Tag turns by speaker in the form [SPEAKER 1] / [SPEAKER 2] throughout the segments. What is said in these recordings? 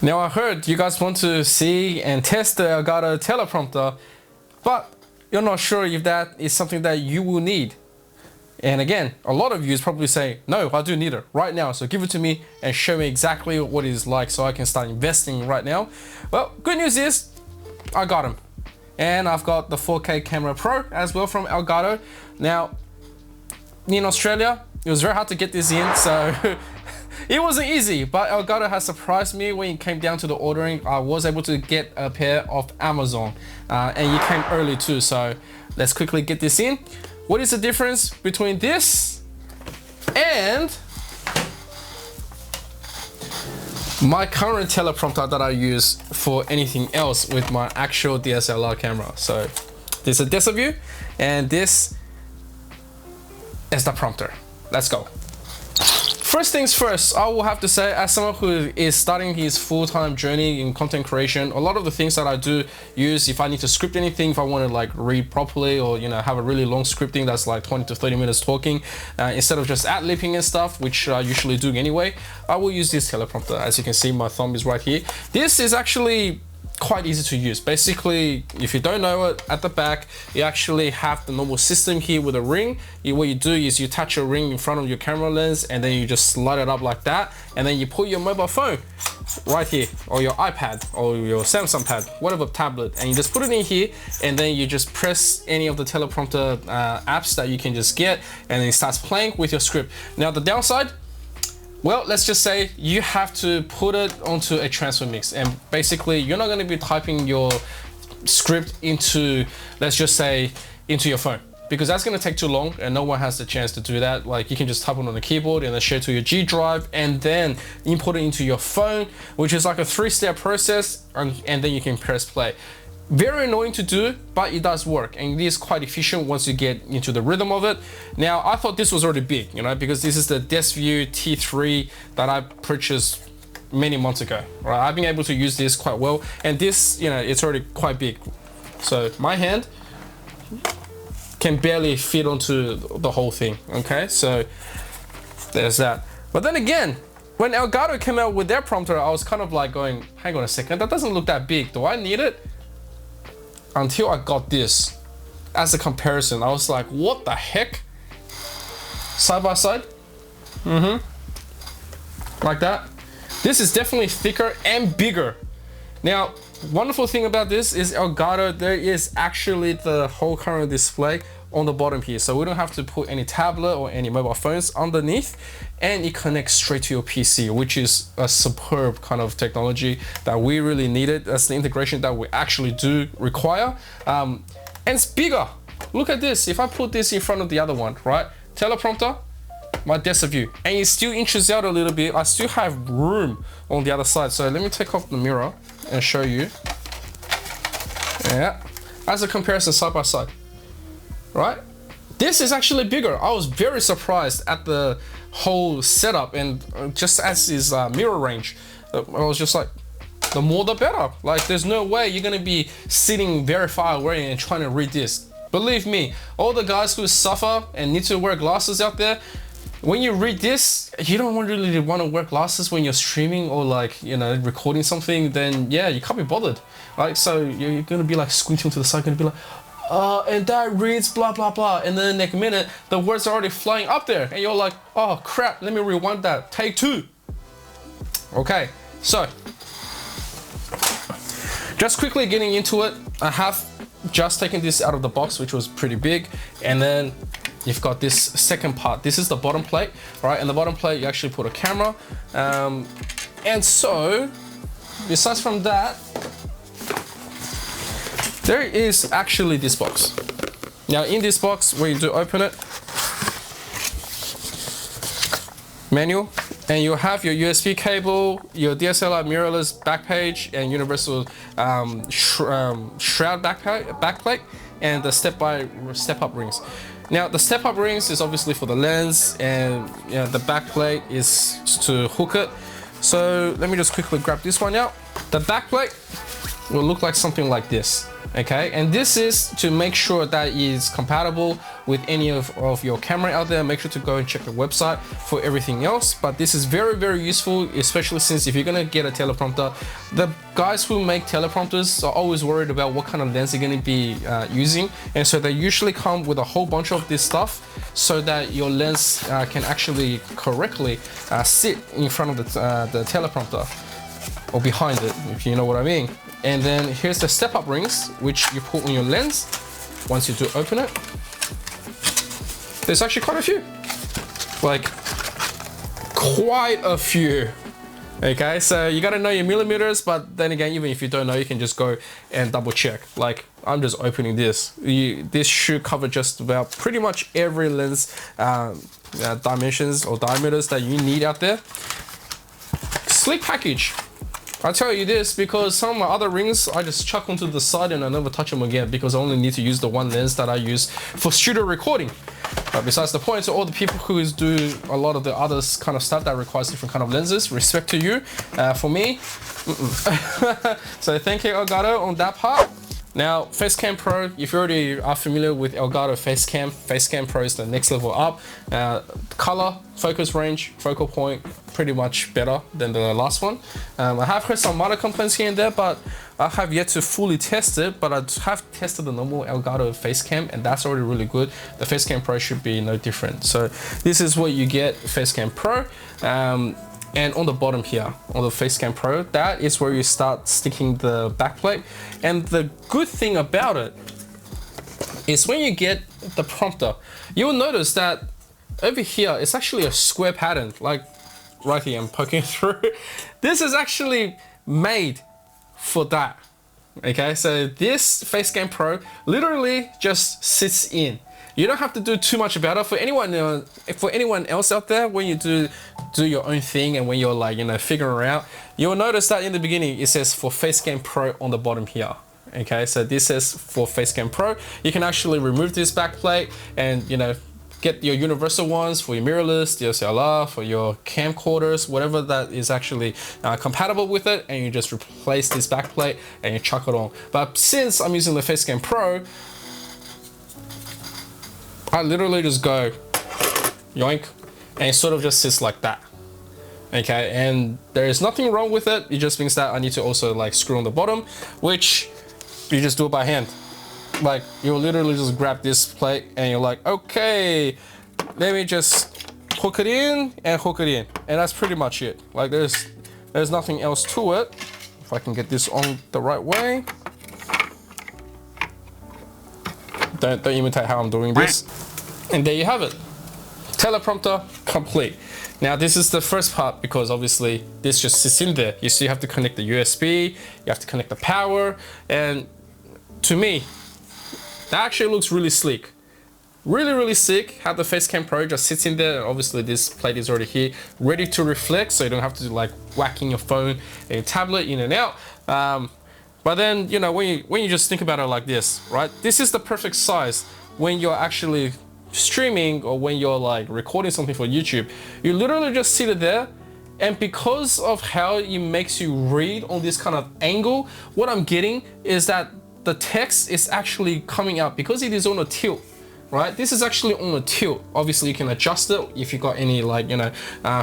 [SPEAKER 1] Now I heard you guys want to see and test the Elgato teleprompter, but you're not sure if that is something that you will need. And again, a lot of you is probably saying, no, I do need it right now. So give it to me and show me exactly what it is like so I can start investing right now. Well, good news is I got them. And I've got the 4K Camera Pro as well from Elgato. Now, in Australia, it was very hard to get this in, so it wasn't easy, but Elgato has surprised me when it came down to the ordering. I was able to get a pair off Amazon, and it came early too, so let's quickly get this in. What is the difference between this and my current teleprompter that I use for anything else with my actual DSLR camera? So this is a depth view, and this is the prompter. Let's go. First things first, I will have to say, as someone who is starting his full-time journey in content creation, a lot of the things that I do use, if I need to script anything, if I want to like read properly, or have a really long scripting that's like 20 to 30 minutes talking, instead of just ad-libbing and stuff, which I usually do anyway, I will use this teleprompter. As you can see, my thumb is right here. This is actually quite easy to use. Basically, if you don't know it, at the back you actually have the normal system here with a ring. What you do is you attach your ring in front of your camera lens, and then you just slide it up like that, and then you put your mobile phone right here, or your iPad, or your Samsung pad, whatever tablet, and you just put it in here, and then you just press any of the teleprompter apps that you can just get, and then it starts playing with your script. Now the downside, well, let's just say you have to put it onto a transfer mix, and basically you're not going to be typing your script into, let's just say, into your phone, because that's going to take too long and no one has the chance to do that. Like, you can just type it on the keyboard and then share to your G drive and then input it into your phone, which is like a 3-step process, and then you can press play. Very annoying to do, but it does work, and it is quite efficient once you get into the rhythm of it. Now, I thought this was already big, because this is the DeskView T3 that I purchased many months ago. Right, I've been able to use this quite well, and this, it's already quite big. So my hand can barely fit onto the whole thing. Okay, so there's that. But then again, when Elgato came out with their prompter, I was kind of like going, hang on a second, that doesn't look that big. Do I need it? Until I got this as a comparison. I was like, what the heck? Side by side, like that. This is definitely thicker and bigger. Now, wonderful thing about this is Elgato, there is actually the whole current display on the bottom here, so we don't have to put any tablet or any mobile phones underneath, and it connects straight to your PC, which is a superb kind of technology that we really needed. That's the integration that we actually do require, and it's bigger. Look at this. If I put this in front of the other one, right, teleprompter, my depth of view, and it still inches out a little bit, I still have room on the other side. So let me take off the mirror and show you. Yeah, as a comparison, side by side, right? This is actually bigger. I was very surprised at the whole setup, and just as is mirror range, I was just like, the more the better. Like, there's no way you're gonna be sitting very far away and trying to read this. Believe me, all the guys who suffer and need to wear glasses out there, when you read this, you don't really want to wear glasses when you're streaming or like, recording something, then yeah, you can't be bothered. Like, so you're gonna be like squinting to the side, gonna be like, and that reads blah blah blah, and then next minute the words are already flying up there, and you're like, oh crap, let me rewind that, take 2. Okay, so just quickly getting into it, I have just taken this out of the box, which was pretty big, and then you've got this second part. This is the bottom plate, right? And the bottom plate, you actually put a camera, and so besides from that, there is actually this box. Now in this box, when you do open it, manual, and you have your USB cable, your DSLR mirrorless backpage, and universal shroud backplate, and the step-up rings. Now the step-up rings is obviously for the lens, and the backplate is to hook it. So let me just quickly grab this one out. The backplate will look like something like this. Okay, and this is to make sure that it is compatible with any of your camera out there, make sure to go and check the website for everything else. But this is very, very useful, especially since if you're gonna get a teleprompter, the guys who make teleprompters are always worried about what kind of lens they're gonna be using. And so they usually come with a whole bunch of this stuff so that your lens can actually correctly sit in front of the teleprompter or behind it, if you know what I mean. And then here's the step-up rings, which you put on your lens. Once you do open it, there's actually quite a few, like quite a few. Okay, so you gotta know your millimeters, but then again, even if you don't know, you can just go and double check. Like I'm just opening this. This should cover just about pretty much every lens dimensions or diameters that you need out there. Sleek package. I tell you this because some of my other rings I just chuck onto the side and I never touch them again because I only need to use the one lens that I use for studio recording. But besides the point, to all the people who do a lot of the other kind of stuff that requires different kind of lenses, respect to you. For me, so thank you Elgato on that part. Now, Facecam Pro, if you already are familiar with Elgato Facecam Pro is the next level up. Color, focus range, focal point, pretty much better than the last one. I have heard some minor complaints here and there, but I have yet to fully test it, but I have tested the normal Elgato Facecam and that's already really good. The Facecam Pro should be no different. So this is what you get, Facecam Pro. And on the bottom here, on the Facecam Pro, that is where you start sticking the backplate. And the good thing about it is when you get the prompter, you'll notice that over here, it's actually a square pattern, like right here, I'm poking through. This is actually made for that. Okay, so this Facecam Pro literally just sits in. You don't have to do too much about it. For anyone else out there, when you do your own thing and when you're like, you know, figuring out, you'll notice that in the beginning, it says for Facecam Pro on the bottom here. Okay, so this says for Facecam Pro. You can actually remove this backplate and, you know, get your universal ones for your mirrorless, DSLR, for your camcorders, whatever that is actually compatible with it, and you just replace this backplate and you chuck it on. But since I'm using the Facecam Pro, I literally just go yoink and it sort of just sits like that. Okay, and there is nothing wrong with it. It just means that I need to also like screw on the bottom, which you just do it by hand. Like you literally just grab this plate and you're like, okay, let me just hook it in and hook it in. And that's pretty much it. Like there's nothing else to it. If I can get this on the right way. Don't imitate how I'm doing this. And there you have it. Teleprompter complete. Now this is the first part because obviously this just sits in there. You still have to connect the USB, you have to connect the power, and to me, that actually looks really sleek. Really, really sick how the Facecam Pro just sits in there. Obviously this plate is already here, ready to reflect, so you don't have to like whacking your phone and your tablet in and out. But then, you know, when you just think about it like this, right? This is the perfect size when you're actually streaming or when you're like recording something for YouTube. You literally just sit it there, and because of how it makes you read on this kind of angle, what I'm getting is that the text is actually coming out because it is on a tilt. Right, this is actually on a tilt. Obviously you can adjust it if you got any like, you know,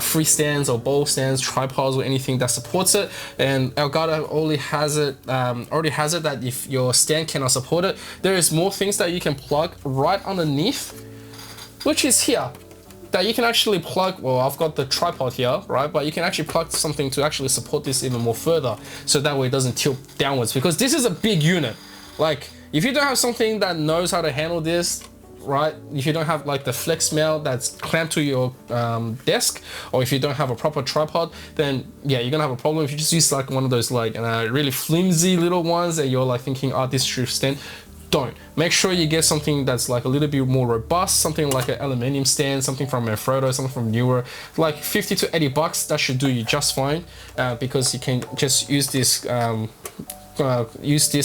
[SPEAKER 1] free stands or bowl stands, tripods or anything that supports it. And Elgato already has it that if your stand cannot support it, there is more things that you can plug right underneath, which is here, that you can actually plug. Well, I've got the tripod here, right, but you can actually plug something to actually support this even more further, so that way it doesn't tilt downwards, because this is a big unit. Like if you don't have something that knows how to handle this, right, if you don't have like the flex mount that's clamped to your desk, or if you don't have a proper tripod, then yeah, you're gonna have a problem. If you just use like one of those like really flimsy little ones and you're like thinking, oh, this should stand, don't. Make sure you get something that's like a little bit more robust, something like an aluminium stand, something from Manfrotto, something from Newer, like 50 to 80 bucks. That should do you just fine, because you can just use this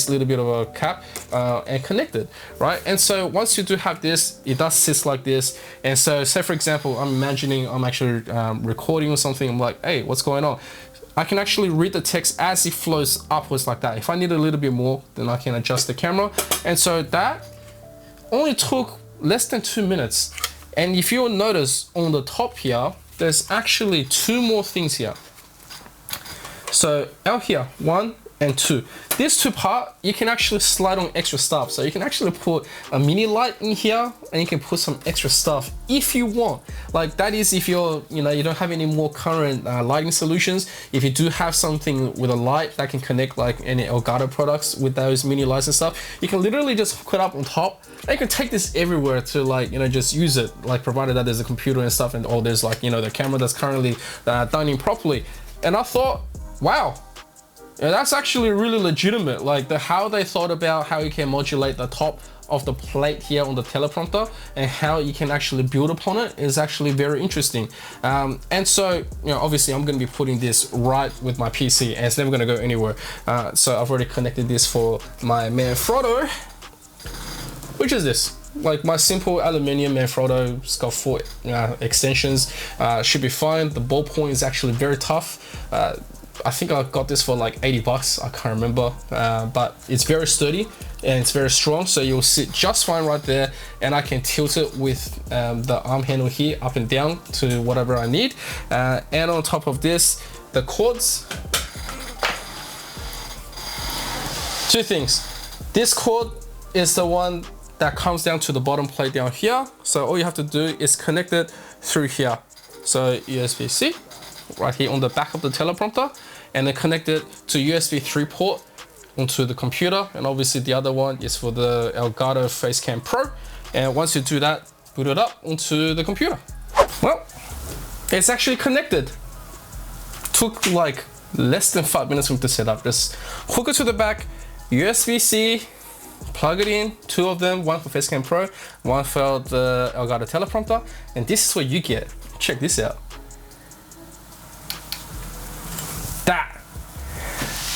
[SPEAKER 1] little bit of a cap and connect it, right? And so once you do have this, it does sit like this. And so say for example, I'm imagining I'm actually recording or something. I'm like, hey, what's going on? I can actually read the text as it flows upwards like that. If I need a little bit more, then I can adjust the camera. And so that only took less than 2 minutes. And if you'll notice on the top here, there's actually 2 more things here. So out here, 1 and 2. This 2 part, you can actually slide on extra stuff. So you can actually put a mini light in here, and you can put some extra stuff if you want. Like that is if you're, you don't have any more current lighting solutions. If you do have something with a light that can connect like any Elgato products with those mini lights and stuff, you can literally just hook it up on top. And you can take this everywhere to like, just use it, like provided that there's a computer and stuff, and or there's like, the camera that's currently done in properly. And I thought, wow, yeah, that's actually really legitimate. Like how they thought about how you can modulate the top of the plate here on the teleprompter and how you can actually build upon it is actually very interesting. And so, obviously I'm going to be putting this right with my PC, and it's never going to go anywhere. So I've already connected this for my Manfrotto, which is this. Like my simple aluminium Manfrotto. It's got 4 extensions. Should be fine. The ballpoint is actually very tough. I think I got this for like 80 bucks, I can't remember, but it's very sturdy and it's very strong, so you'll sit just fine right there, and I can tilt it with the arm handle here up and down to whatever I need. And on top of this, the cords. 2 things. This cord is the one that comes down to the bottom plate down here, so all you have to do is connect it through here. So USB-C right here on the back of the teleprompter, and then connect it to USB 3 port onto the computer. And obviously the other one is for the Elgato Facecam Pro. And once you do that, boot it up onto the computer. Well, it's actually connected. Took like less than 5 minutes to set up. Just hook it to the back, USB-C, plug it in, 2 of them, one for Facecam Pro, one for the Elgato teleprompter, and this is what you get. Check this out.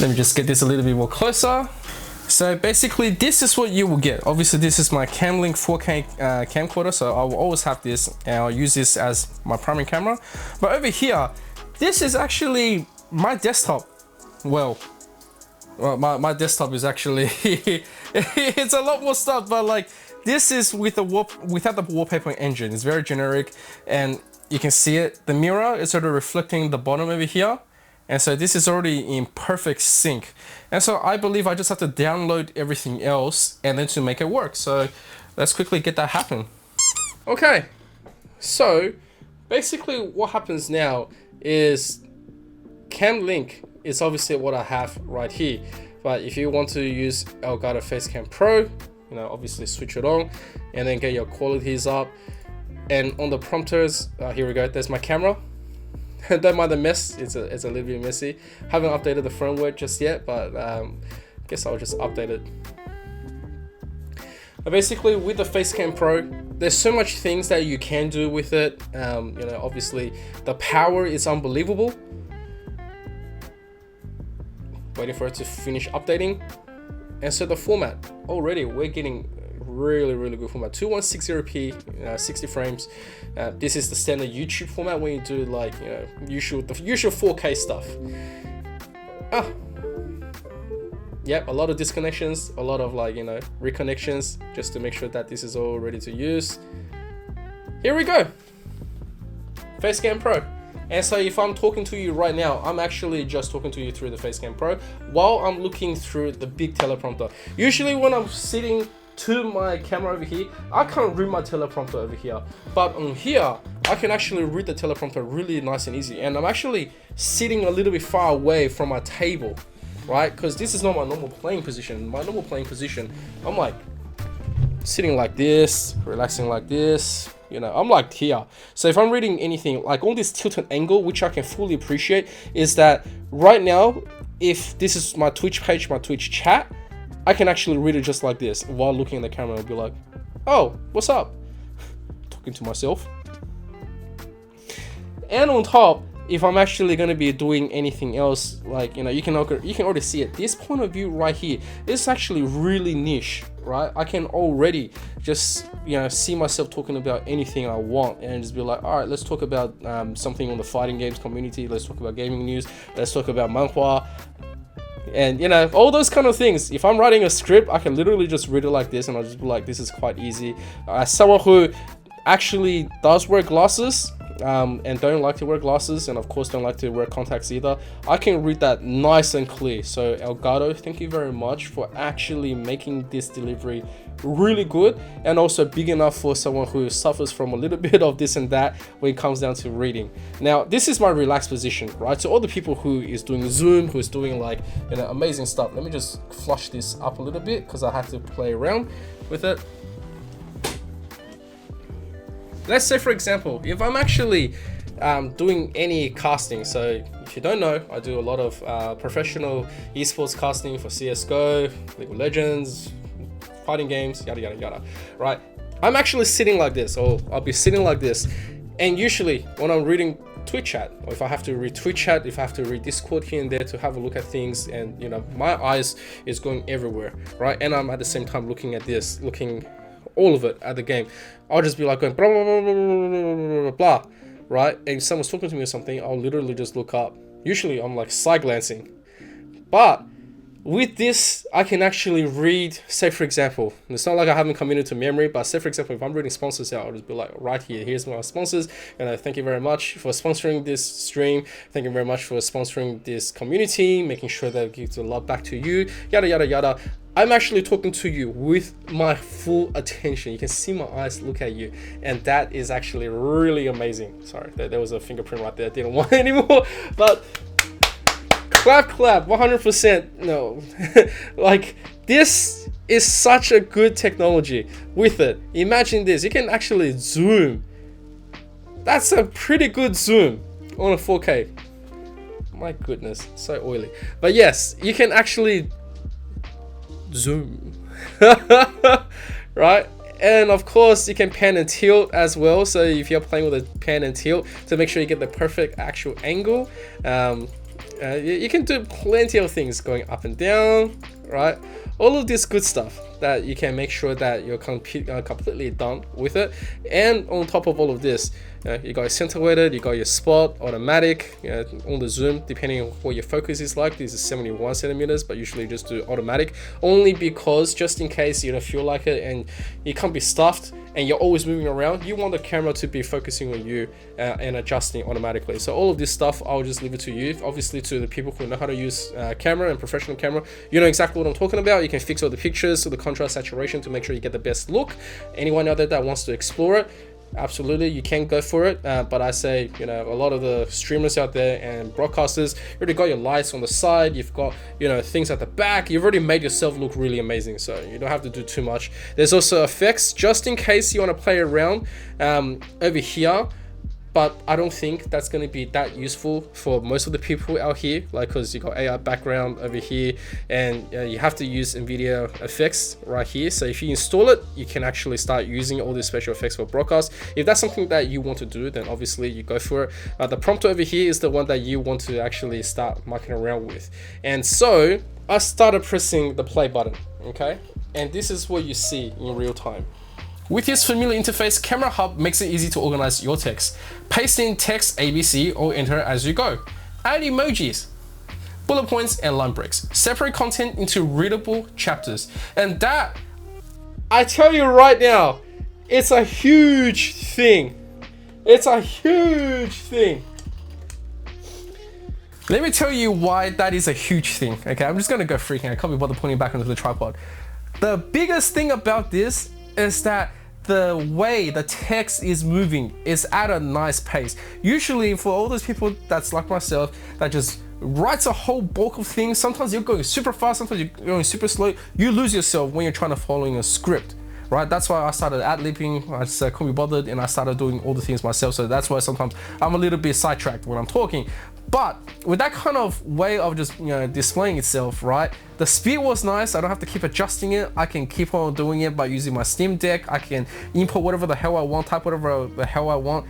[SPEAKER 1] Let me just get this a little bit more closer. So basically this is what you will get. Obviously this is my Camlink 4K camcorder, so I will always have this, and I'll use this as my primary camera. But over here, this is actually my desktop. Well, my desktop is actually, it's a lot more stuff, but like this is with without the wallpaper engine. It's very generic, and you can see it. The mirror is sort of reflecting the bottom over here. And so this is already in perfect sync. And so I believe I just have to download everything else and then to make it work. So let's quickly get that happen. Okay, so basically what happens now is Camlink is obviously what I have right here. But if you want to use Elgato Facecam Pro, obviously switch it on and then get your qualities up. And on the prompters, here we go, there's my camera. Don't mind the mess, it's a little bit messy. Haven't updated the firmware just yet, but guess I'll just update it. But basically with the Facecam Pro, there's so much things that you can do with it. Obviously the power is unbelievable. Waiting for it to finish updating. And so the format, already we're getting really good format. 2160p, 60 frames. This is the standard YouTube format when you do like the usual 4K stuff. Yep, a lot of disconnections, a lot of like reconnections, just to make sure that this is all ready to use. Here we go, Facecam Pro. And so if I'm talking to you right now, I'm actually just talking to you through the Facecam Pro while I'm looking through the big teleprompter. Usually when I'm sitting to my camera over here, I can't read my teleprompter over here, but on here I can actually read the teleprompter really nice and easy. And I'm actually sitting a little bit far away from my table, right? Because this is not my normal playing position. My normal playing position, I'm like sitting like this, relaxing like this, I'm like here. So if I'm reading anything like on this tilted angle, which I can fully appreciate, is that right now, if this is my Twitch page, my Twitch chat, I can actually read it just like this while looking at the camera and be like, oh, what's up? Talking to myself. And on top, if I'm actually going to be doing anything else, like, you can already see it. This point of view right here is actually really niche, right? I can already just, see myself talking about anything I want and just be like, all right, let's talk about something on the fighting games community. Let's talk about gaming news. Let's talk about manhwa. And you know, all those kind of things. If I'm writing a script, I can literally just read it like this and I'll just be like, this is quite easy. As someone who actually does wear glasses, and don't like to wear glasses, and of course don't like to wear contacts either, I can read that nice and clear. So Elgato, thank you very much for actually making this delivery really good, and also big enough for someone who suffers from a little bit of this and that when it comes down to reading. Now this is my relaxed position, right? So all the people who is doing zoom, who is doing like, you know, amazing stuff, let me just flush this up a little bit because I have to play around with it. Let's say, for example, if I'm actually doing any casting, so if you don't know, I do a lot of professional esports casting for CSGO, League of Legends, fighting games, yada yada yada, right? I'm actually sitting like this, or I'll be sitting like this, and usually when I'm reading Twitch chat, or if I have to read Twitch chat, if I have to read Discord here and there to have a look at things, and you know, my eyes is going everywhere, right? And I'm at the same time looking at this, looking all of it at the game. I'll just be like going blah blah blah blah blah blah blah blah, right? And if someone's talking to me or something, I'll literally just look up. Usually I'm like side glancing, but with this I can actually read, say for example, it's not like I haven't committed to memory, but say for example, if I'm reading sponsors out, I'll just be like, right here, here's my sponsors, and thank you very much for sponsoring this stream, thank you very much for sponsoring this community, making sure that it gives a lot back to you, yada yada yada. I'm actually talking to you with my full attention. You can see my eyes look at you, and that is actually really amazing. Sorry, there was a fingerprint right there. I didn't want it anymore, but clap, 100%. No, like this is such a good technology with it. Imagine this, you can actually zoom. That's a pretty good zoom on a 4K. My goodness, so oily. But yes, you can actually zoom, right? And of course you can pan and tilt as well, so if you're playing with a pan and tilt to make sure you get the perfect actual angle, you can do plenty of things going up and down, right? All of this good stuff that you can make sure that you're completely done with it. And on top of all of this, you got your center weighted, you got your spot, automatic, on the zoom, depending on what your focus is like. This is 71 centimeters, but usually just do automatic, only because just in case you don't feel like it and you can't be stuffed and you're always moving around, you want the camera to be focusing on you and adjusting automatically. So all of this stuff, I'll just leave it to you. Obviously, to the people who know how to use camera and professional camera, you know exactly what I'm talking about. You can fix all the pictures, so the contrast, saturation, to make sure you get the best look. Anyone out there that wants to explore it, absolutely, you can go for it, but I say, you know, a lot of the streamers out there and broadcasters, you already got your lights on the side, you've got, you know, things at the back, you've already made yourself look really amazing, so you don't have to do too much. There's also effects just in case you want to play around over here, but I don't think that's going to be that useful for most of the people out here, like, because you got AI background over here, and you have to use NVIDIA effects right here. So if you install it, you can actually start using all these special effects for broadcast. If that's something that you want to do, then obviously you go for it. The prompter over here is the one that you want to actually start mucking around with. And so I started pressing the play button, okay? And this is what you see in real time. With its familiar interface, Camera Hub makes it easy to organize your text. Paste in text ABC or enter as you go. Add emojis, bullet points, and line breaks. Separate content into readable chapters. And that, I tell you right now, it's a huge thing. It's a huge thing. Let me tell you why that is a huge thing. Okay, I'm just gonna go freaking. I can't be bothered putting it back onto the tripod. The biggest thing about this is that the way the text is moving is at a nice pace. Usually for all those people that's like myself that just writes a whole bulk of things, sometimes you're going super fast, sometimes you're going super slow, you lose yourself when you're trying to follow a script, right? That's why I started ad-libbing, I just couldn't be bothered, and I started doing all the things myself. So that's why sometimes I'm a little bit sidetracked when I'm talking. But with that kind of way of just, you know, displaying itself, right? The speed was nice. I don't have to keep adjusting it. I can keep on doing it by using my Steam Deck. I can input whatever the hell I want, type whatever the hell I want.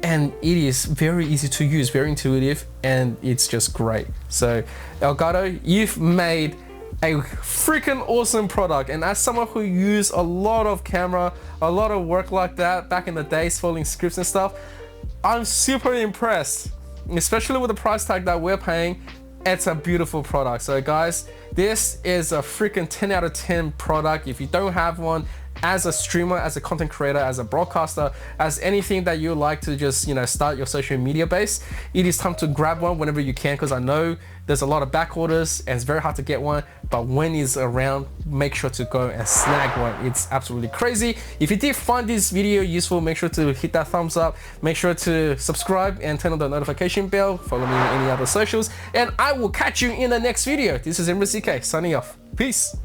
[SPEAKER 1] And it is very easy to use, very intuitive, and it's just great. So Elgato, you've made a freaking awesome product. And as someone who used a lot of camera, a lot of work like that back in the days, following scripts and stuff, I'm super impressed. Especially with the price tag that we're paying, it's a beautiful product. So guys, this is a freaking 10 out of 10 product. If you don't have one, as a streamer, as a content creator, as a broadcaster, as anything that you like to just, you know, start your social media base, it is time to grab one whenever you can, because I know there's a lot of back orders and it's very hard to get one, but when it's around, make sure to go and snag one. It's absolutely crazy. If you did find this video useful, make sure to hit that thumbs up, make sure to subscribe and turn on the notification bell, follow me on any other socials, and I will catch you in the next video. This is MCK signing off. Peace.